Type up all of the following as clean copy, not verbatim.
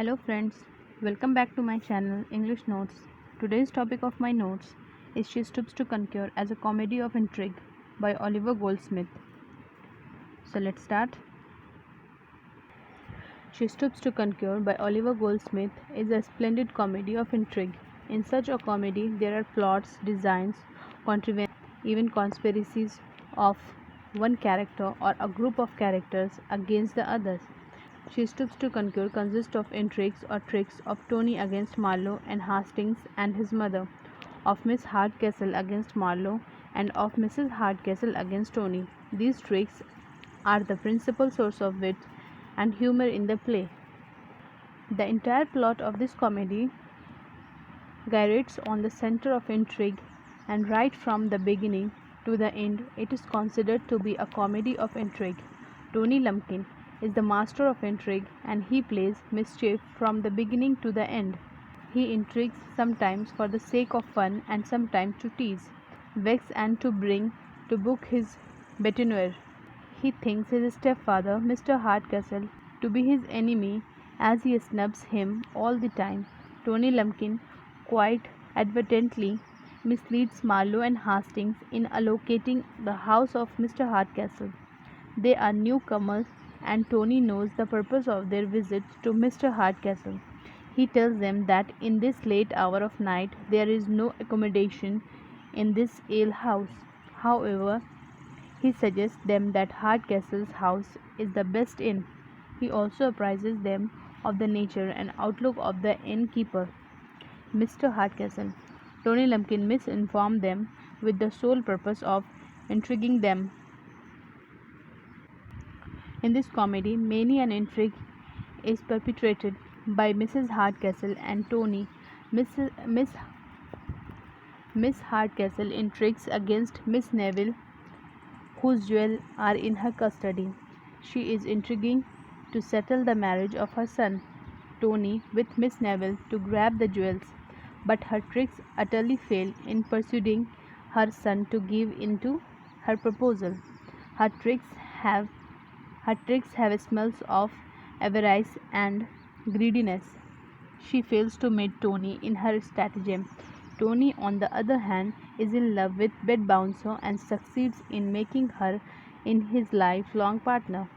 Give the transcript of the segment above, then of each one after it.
Hello friends, welcome back to my channel English Notes. Today's topic of my notes is She Stoops to Conquer as a comedy of intrigue by Oliver Goldsmith. So let's start. She Stoops to Conquer by Oliver Goldsmith is a splendid comedy of intrigue. In such a comedy, there are plots, designs, contrivances, even conspiracies of one character or a group of characters against the others. She Stoops to Conquer consists of intrigues or tricks of Tony against Marlowe and Hastings and his mother, of Miss Hardcastle against Marlowe, and of Mrs. Hardcastle against Tony. These tricks are the principal source of wit and humor in the play. The entire plot of this comedy gyrates on the center of intrigue, and right from the beginning to the end, it is considered to be a comedy of intrigue. Tony Lumpkin is the master of intrigue, and he plays mischief from the beginning to the end. He intrigues sometimes for the sake of fun and sometimes to tease, vex, and to bring to book his bêtinière. He thinks his stepfather, Mr. Hardcastle, to be his enemy as he snubs him all the time. Tony Lumpkin quite advertently misleads Marlowe and Hastings in allocating the house of Mr. Hardcastle. They are newcomers, and Tony knows the purpose of their visit to Mr. Hardcastle. He tells them that in this late hour of night there is no accommodation in this alehouse. However, he suggests them that Hardcastle's house is the best inn. He also apprises them of the nature and outlook of the innkeeper, Mr. Hardcastle. Tony Lumpkin misinformed them with the sole purpose of intriguing them. In this comedy, many an intrigue is perpetrated by Mrs. Hardcastle and Tony. Miss Hardcastle intrigues against Miss Neville, whose jewels are in her custody. She is intriguing to settle the marriage of her son, Tony, with Miss Neville to grab the jewels, but her tricks utterly fail in persuading her son to give in to her proposal. Her tricks have smells of avarice and greediness. She fails to meet Tony in her stratagem. Tony, on the other hand, is in love with Bed Bouncer and succeeds in making her in his lifelong partner.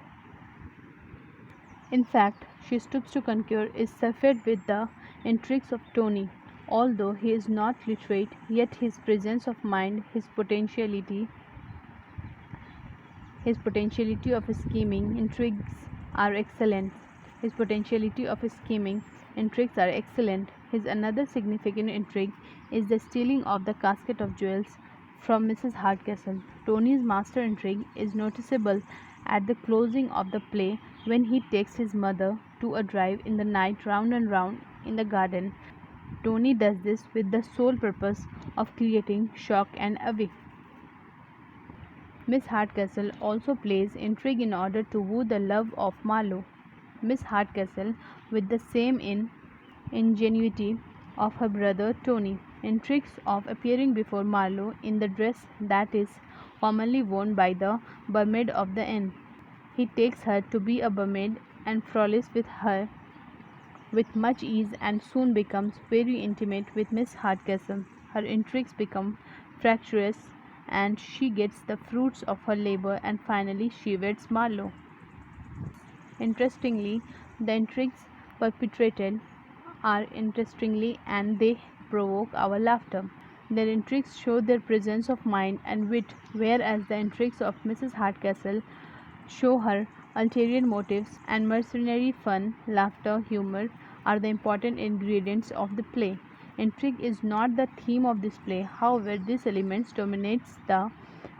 In fact, She Stoops to Conquer is surfeited with the intrigues of Tony. Although he is not literate, yet his presence of mind, his potentiality of scheming intrigues are excellent. His another significant intrigue is the stealing of the casket of jewels from Mrs. Hardcastle. Tony's master intrigue is noticeable at the closing of the play when he takes his mother to a drive in the night round and round in the garden. Tony does this with the sole purpose of creating shock and awe. Miss Hardcastle also plays intrigue in order to woo the love of Marlowe. Miss Hardcastle, with the same ingenuity of her brother Tony, intrigues of appearing before Marlowe in the dress that is commonly worn by the barmaid of the inn. He takes her to be a barmaid and frolics with her with much ease and soon becomes very intimate with Miss Hardcastle. Her intrigues become fractious and she gets the fruits of her labor, and finally she weds Marlowe. Interestingly, the intrigues perpetrated are interestingly and they provoke our laughter. Their intrigues show their presence of mind and wit, whereas the intrigues of Mrs. Hardcastle show her ulterior motives and mercenary fun. Laughter, humor are the important ingredients of the play. Intrigue is not the theme of this play, however, these elements dominates the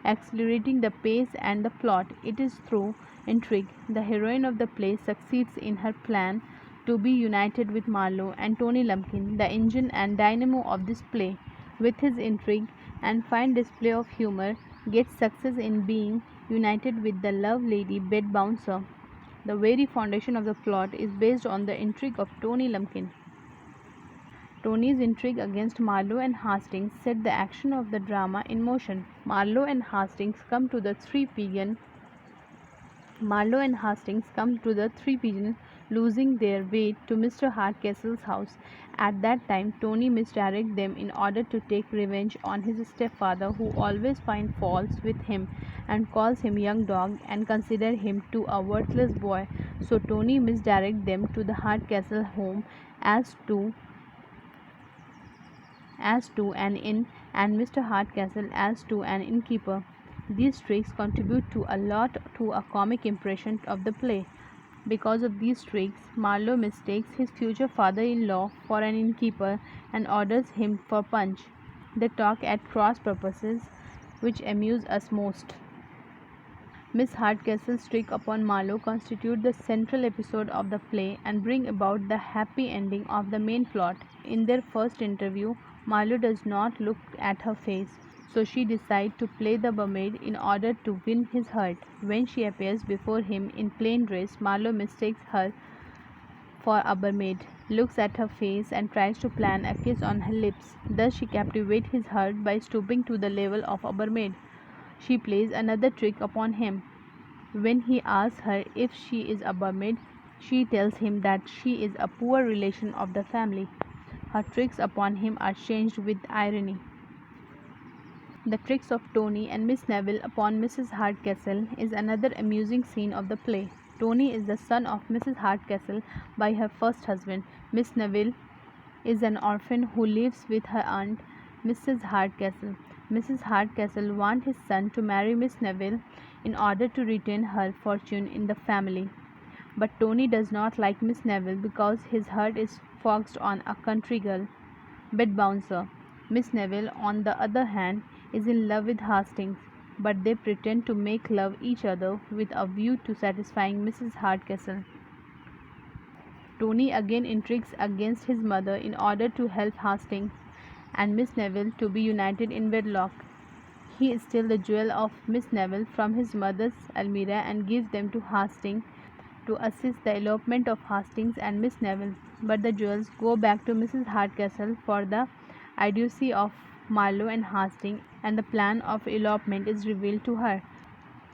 accelerating the pace and the plot. It is through intrigue the heroine of the play succeeds in her plan to be united with Marlowe, and Tony Lumpkin, the engine and dynamo of this play, with his intrigue and fine display of humor, gets success in being united with the love lady Bed Bouncer. The very foundation of the plot is based on the intrigue of Tony Lumpkin. Tony's intrigue against Marlowe and Hastings set the action of the drama in motion. Marlowe and Hastings come to the Three Marlowe and Hastings come to the Three Pigeons, losing their way to Mr. Hardcastle's house. At that time, Tony misdirects them in order to take revenge on his stepfather, who always finds faults with him and calls him young dog and considers him to a worthless boy. So Tony misdirects them to the Hardcastle home as to an inn and Mr. Hardcastle as to an innkeeper. These tricks contribute to a lot to a comic impression of the play. Because of these tricks, Marlowe mistakes his future father-in-law for an innkeeper and orders him for punch. They talk at cross purposes, which amuse us most. Miss Hardcastle's trick upon Marlowe constitute the central episode of the play and bring about the happy ending of the main plot. In their first interview, Marlowe does not look at her face, so she decides to play the mermaid in order to win his heart. When she appears before him in plain dress, Marlowe mistakes her for a mermaid, looks at her face and tries to plan a kiss on her lips. Thus she captivates his heart by stooping to the level of a mermaid. She plays another trick upon him. When he asks her if she is a mermaid, she tells him that she is a poor relation of the family. Her tricks upon him are changed with irony. The tricks of Tony and Miss Neville upon Mrs. Hardcastle is another amusing scene of the play. Tony is the son of Mrs. Hardcastle by her first husband. Miss Neville is an orphan who lives with her aunt, Mrs. Hardcastle. Mrs. Hardcastle wants his son to marry Miss Neville in order to retain her fortune in the family. But Tony does not like Miss Neville because his heart is focused on a country girl, bed bouncer. Miss Neville, on the other hand, is in love with Hastings, but they pretend to make love each other with a view to satisfying Mrs. Hardcastle. Tony again intrigues against his mother in order to help Hastings and Miss Neville to be united in wedlock. He steals the jewel of Miss Neville from his mother's almirah and gives them to Hastings to assist the elopement of Hastings and Miss Neville, but the jewels go back to Mrs. Hardcastle for the idiocy of Marlowe and Hastings, and the plan of elopement is revealed to her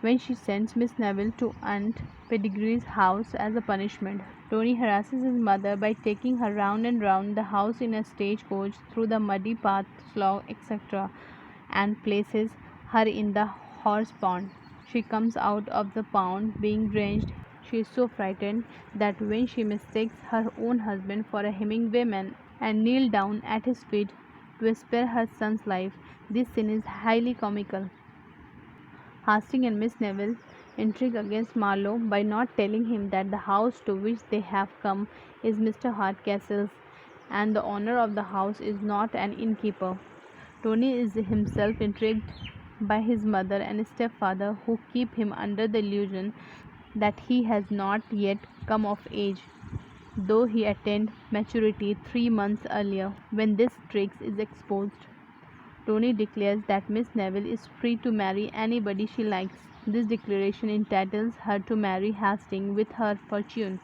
when she sends Miss Neville to Aunt Pettigrew's house as a punishment. Tony harasses his mother by taking her round and round the house in a stagecoach through the muddy path, slough, etc., and places her in the horse pond. She comes out of the pond being drenched. She is so frightened that when she mistakes her own husband for a Hemingwayman and kneels down at his feet to spare her son's life, this scene is highly comical. Hastings and Miss Neville intrigue against Marlowe by not telling him that the house to which they have come is Mr. Hardcastle's and the owner of the house is not an innkeeper. Tony is himself intrigued by his mother and stepfather, who keep him under the illusion that he has not yet come of age, though he attained maturity 3 months earlier. When this trick is exposed, Tony declares that Miss Neville is free to marry anybody she likes. This declaration entitles her to marry Hastings with her fortune.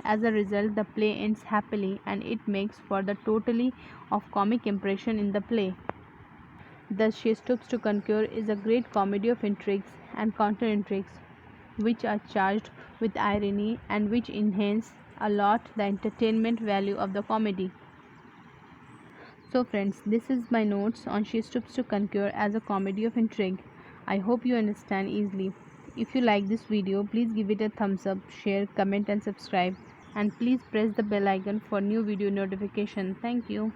As a result, the play ends happily, and it makes for the totally of comic impression in the play. Thus, She Stoops to Conquer is a great comedy of intrigues and counter-intrigues, which are charged with irony and which enhance a lot the entertainment value of the comedy. So friends, this is my notes on She Stoops to Conquer as a comedy of intrigue. I hope you understand easily. If you like this video, please give it a thumbs up, share, comment and subscribe. And please press the bell icon for new video notification. Thank you.